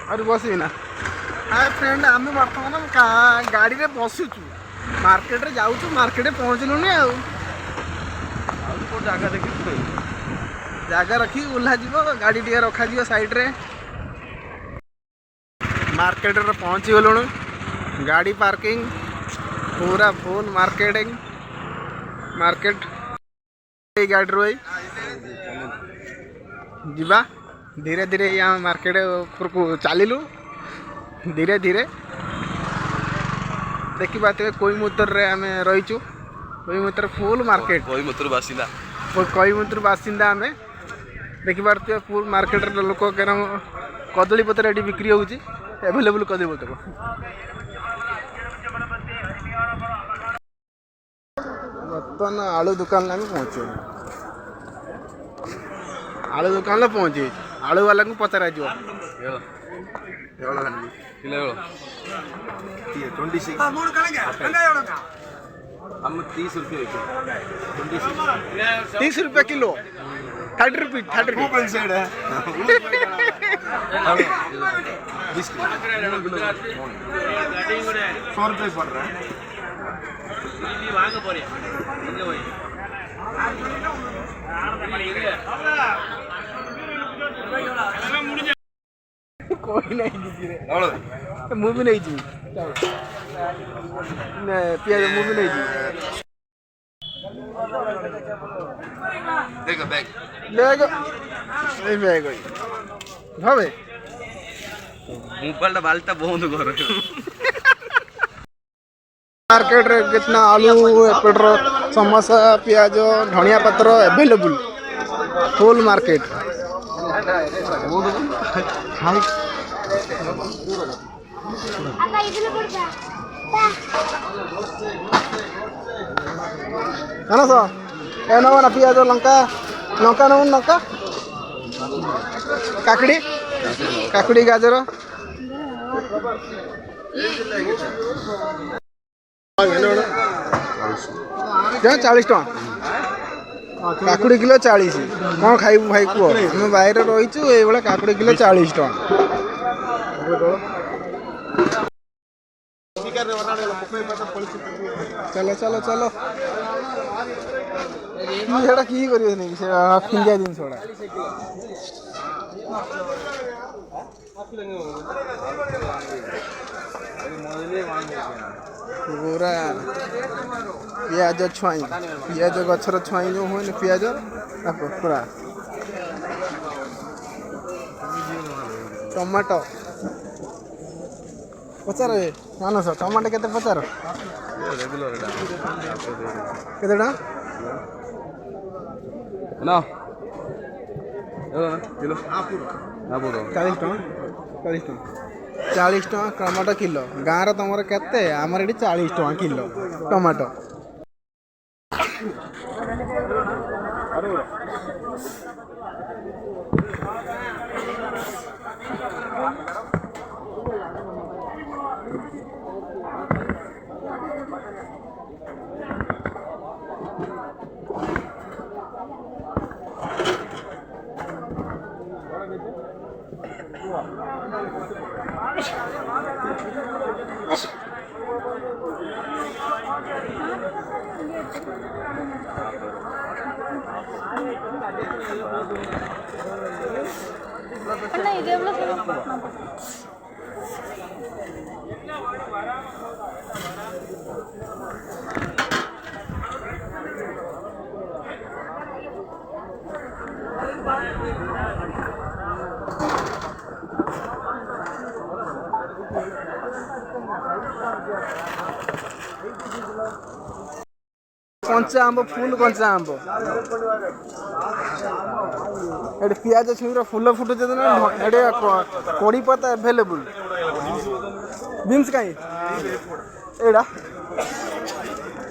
अरे बसबी ना hi friend आम बर्तमान गाड़ी रे बसुचु मार्केट रे जाऊँ मार्केट पहुँचलुनि जगह देखी जगह रखी ओह्ला गाड़ी टे रखा साइड रे मार्केट रे पहुँची गलुणु गाड़ी पार्किंग पूरा फुल मार्केट गाड़ी रो जीवा धीरे धीरे यहाँ मार्केट को चलू धीरे धीरे देखी पाते कोईमुत्तर रे आम रहीचु कोईमुत्तर फुल मार्केट कोईमुत्तर बासिंदा आम देखी पारे फुल मार्केट लोक कदली पत्र ये बिक्री होची एभेलेबल कदली पत्र बर्तमान आलू दुकान आम पहुँचे आलू दुकान पहुँचे आलू वाला को पचरा जो हम 30 रुपये 30 रुपये किलो 30 रुपये 30 रुपये 100 रुपये पड़ रहा है कोई नहीं मुँह भी नहीं जी पियाज मुँह भी नहीं जी देखो बैग এই ব্যাগ হবে मोबाइल बालता बंद कर मार्केट रे कितना आलू एपटर समोसा पियाज धनिया पत्र अवेलेबल फुल मार्केट है ना सर क्या नवा ना पियाज लंका लंका नौ लंका काकड़ी काकड़ी गाजर 40 टका काकुड़ी किलो 40 कौन खाइबू भाई कह आम बाहर रहीचु ये काकुड़ी किलो 40 टका चलो चलो चलो ये कि फिंगा जिन पूरा पियाज छुआई पियाज गछर छुआई जो हुए पियाज पूरा टमाटो पचार मानस टमाटो केते पचार केते ना ना किलो 40 टका 40 टका टमाटो किलो गाँव तुम केते आमर ये 40 टका किलो टमाटो कंचा आंब फुल कंचा आंब ये पियाज छुईर फुल फुटुचे ये कड़ी पत्ता एभेलेबल बीम्स कहीं एड़ा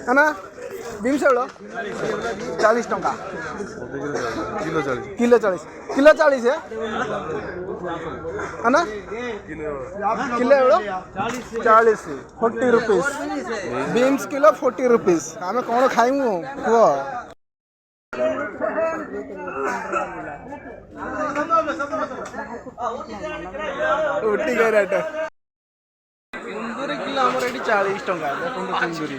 है ना बीम्स एवढ 40 टका किलो 40 है ना किलो एवढ 40 40 रुपीस बीम्स किलो 40 रुपीस आम कौन खाइमु कह उठी गए रेट कुंदूरी किलो आमर ये 40 टंका देखो कुंदूरी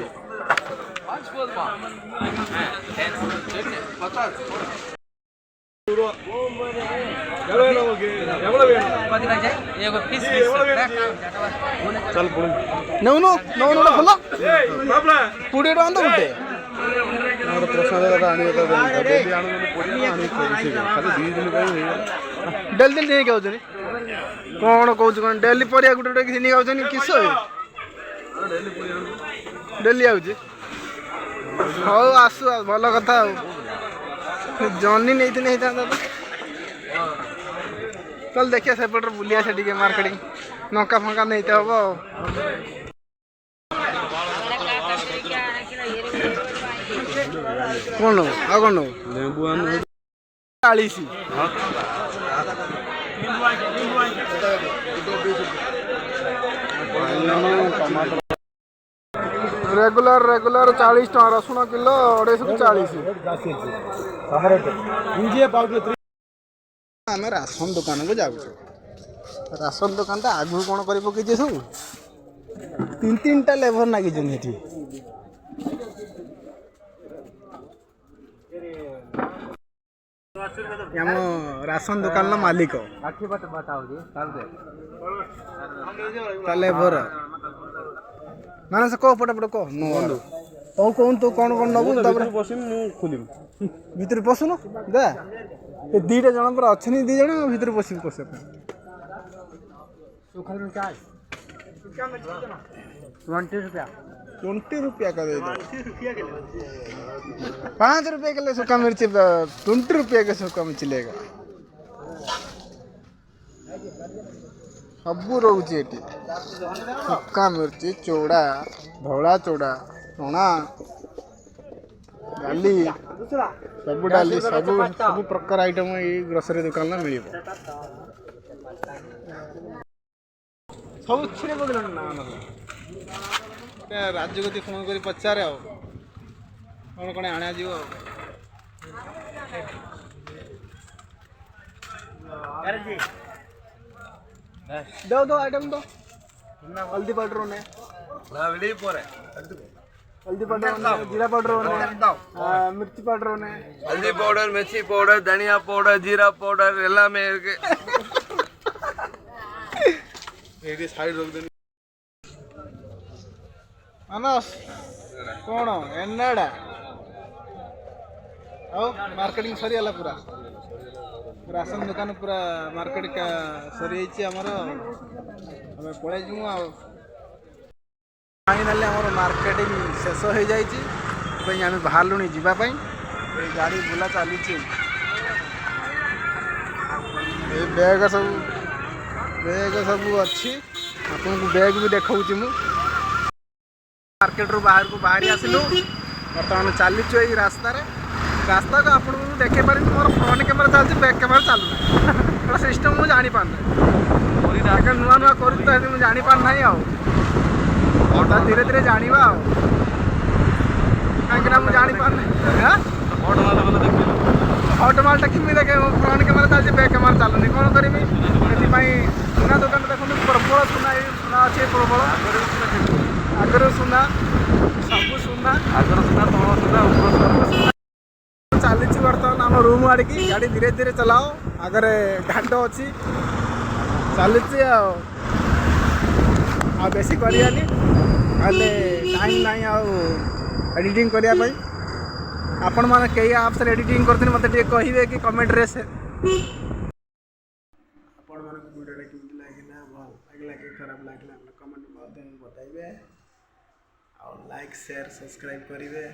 नौनु नौनु फल 20 टका तो गुटे डेली डेली नहीं खाऊ कौन कौन कौन डेली परिया गुटे गुटे किसी नहीं खाऊ किस डेली आउे हौ आसु भल कथा जनी नहीं था चल देखिए सेपटे बुलिया से मार्केटिंग नौका फंका नहीं हम कौन आ कौन लेबू 40 रेगुलर रेगुलर 40 टका रसुण किलो 240 आम राशन दुकान को जाऊ राशन दुकान तो आगु कौन कर पकईचे सब 3-3टा लेबर नागी आम राशन दुकान मालिक लेबर ना से कह पटे कह कौन कौन तू कौन कौन नबू खोलि भितर पशुन दे दीटा जन पर अच्छे दी जन भितर पशि पशे 20 रुपया का दे 5 रुपये के लिए सूखा मिर्ची 20 रुपये के सूखा मिर्ची लेगा सब रोचे ये सूखा मिर्ची चौड़ा धौला चौड़ा चना डाली सब डाली सब सब प्रकार आइटम ये ग्रोसरी दुकान में मिल सब छिड़े बदल ना राजगति फोन कर पचारे कौन कौन आना जीव दो दो आइटम दो हल्दी पाउडर होने हल्दी पाउडर होने जीरा पाउडर होने मिर्ची पाउडर होने हल्दी पाउडर मिर्ची पाउडर धनिया पाउडर जीरा पाउडर எல்லாமே இருக்கு एडी साइड रोक देनी मानस कौन एन्नाडा मार्केटिंग सरीगला पूरा राशन दुकान पूरा मार्केट का सरी आमर हमें पड़े फाइनाली आमर मार्केटिंग शेष हो जाए आम बाहर जावाई गाड़ी बुला चली बैग सब अच्छी आपको बैग भी देखा मार्केट रू बाहर को बाहरी आसिलु बर्तमान चलीचु ये रास्ता रास्ता को आपको देखे पारे मोर फ्रंट कैमेरा चलती बैक कैमेरा चलना सिस्टम मुझे जानी पार नुआ नुआ कर मुझे जानी पार ना धीरे धीरे जाना कहीं मुझे जानी पार हट मालटा किमी देखे फ्रंट कैमेरा चलती बैक कैमेरा चलुनी कौन करी सुना दुकान देखो प्रबल सुना सुना अच्छे प्रबल आगर सुना सब सुना आगर सुना तल सुना चली बर्तमान आम रूम आड़ की गाड़ी धीरे धीरे चलाओ आगे घाट अच्छी चली बेसी करानी टाइम ना एडिटिंग करने आपण मैंने कई आप्स एडिटिंग करते मत कहे कि कमेंट रे से वीडियो लगे भल लगे कि खराब लगे कमेंट बताइए और लाइक शेयर सब्सक्राइब करेंगे।